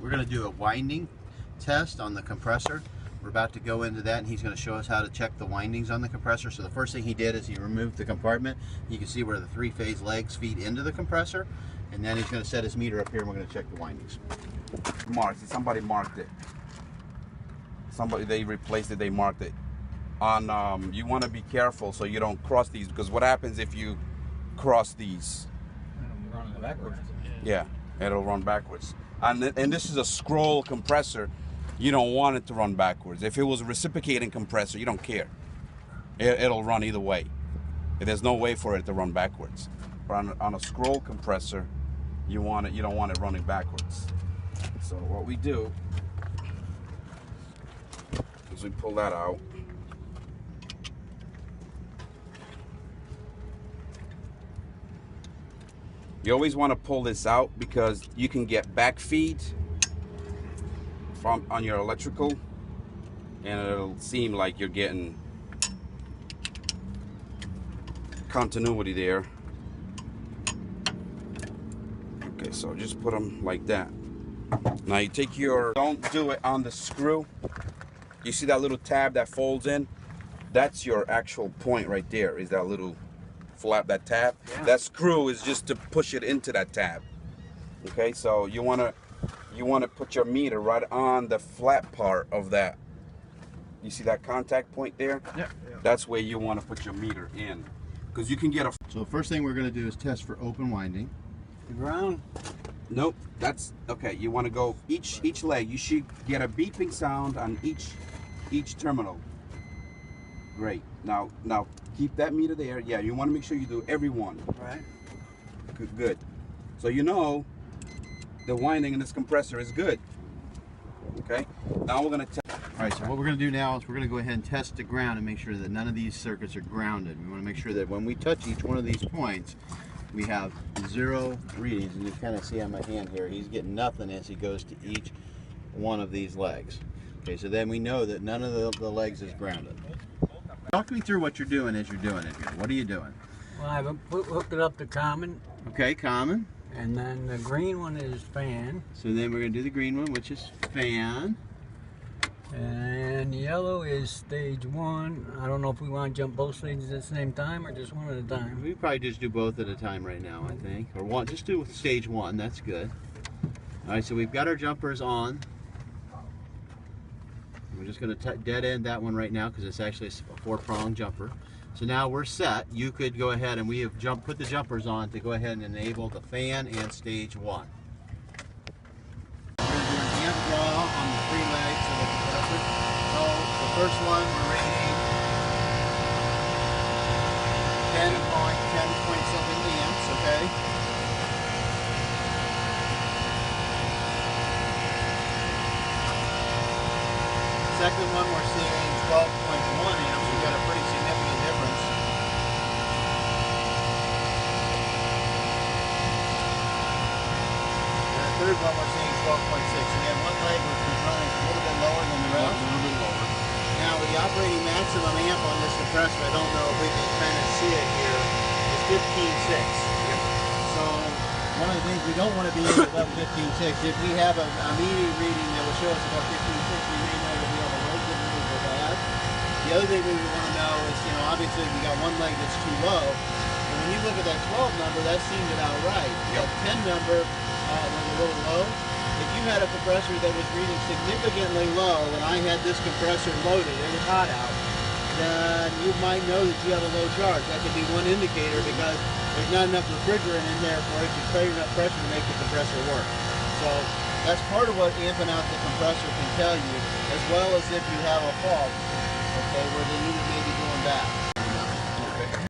We're going to do a winding test on the compressor. We're about to go into that, and he's going to show us how to check the windings on the compressor. So the first thing he did is he removed the compartment. You can see where the three-phase legs feed into the compressor, and then he's going to set his meter up here, and we're going to check the windings. Marked. Somebody marked it. Somebody, they replaced it, they marked it. On you want to be careful so you don't cross these, because what happens if you cross these? It'll run backwards. Yeah, it'll run backwards. And this is a scroll compressor. You don't want it to run backwards. If it was a reciprocating compressor, you don't care. It'll run either way. There's no way for it to run backwards. But on a scroll compressor, you don't want it running backwards. So what we do is we pull that out. You always want to pull this out because you can get back feed on your electrical, and it'll seem like you're getting continuity there. Okay, so just put them like that. Now you take don't do it on the screw. You see that little tab that folds in? That's your actual point right there, is that little flap, that tab. Yeah. That screw is just to push it into that tab. Okay, so you want to put your meter right on the flat part of that. You see that contact point there? Yeah. That's where you want to put your meter in, because you can get a. So the first thing we're going to do is test for open winding. The ground? Nope. That's okay. You want to go each leg. You should get a beeping sound on each terminal. Great. Now keep that meter there. Yeah, you want to make sure you do every one. Right. Good. So you know the winding in this compressor is good. Okay. Now we're gonna test. All right. So what we're going to do now is we're going to go ahead and test the ground and make sure that none of these circuits are grounded. We want to make sure that when we touch each one of these points, we have 0 readings. And you kind of see on my hand here, he's getting nothing as he goes to each one of these legs. Okay. So then we know that none of the legs is grounded. Talk me through what you're doing as you're doing it here. What are you doing? Well, I've hooked it up to common. Okay, common. And then the green one is fan. So then we're going to do the green one, which is fan. And the yellow is stage 1. I don't know if we want to jump both stages at the same time or just one at a time. We probably just do both at a time right now, I think. Or one, just do stage 1. That's good. All right, so we've got our jumpers on. We're just going to dead end that one right now because it's actually a 4-prong jumper. So now we're set. You could go ahead, and we have put the jumpers on to go ahead and enable the fan and stage 1. We're going to do an amp draw on the 3 legs of the compressor. So the first one we're rating 10.7 amps, okay? Second one we're seeing 12.1 amps. We've got a pretty significant difference. And the third one we're seeing 12.6. Again, one leg was running a little bit lower than the rest. A little bit lower. Now with the operating maximum amp on this compressor, I don't know if we can kind of see it here, is 15.6. Yep. So one of the things we don't want to be in above 15.6. If we have a meter reading that will show us above 15.6, we may know that we have a low signal or bad. The other thing we would want to know is, obviously we got one leg that's too low. And when you look at that 12 number, that seemed about right. Yep. That 10 number was a little low. If you had a compressor that was reading significantly low, and I had this compressor loaded, it was hot out, then you might know that you have a low charge. That could be one indicator because there's not enough refrigerant in there for it to create enough pressure to make the compressor work. So that's part of what amping out the compressor can tell you, as well as if you have a fault, okay, where the unit may be going back.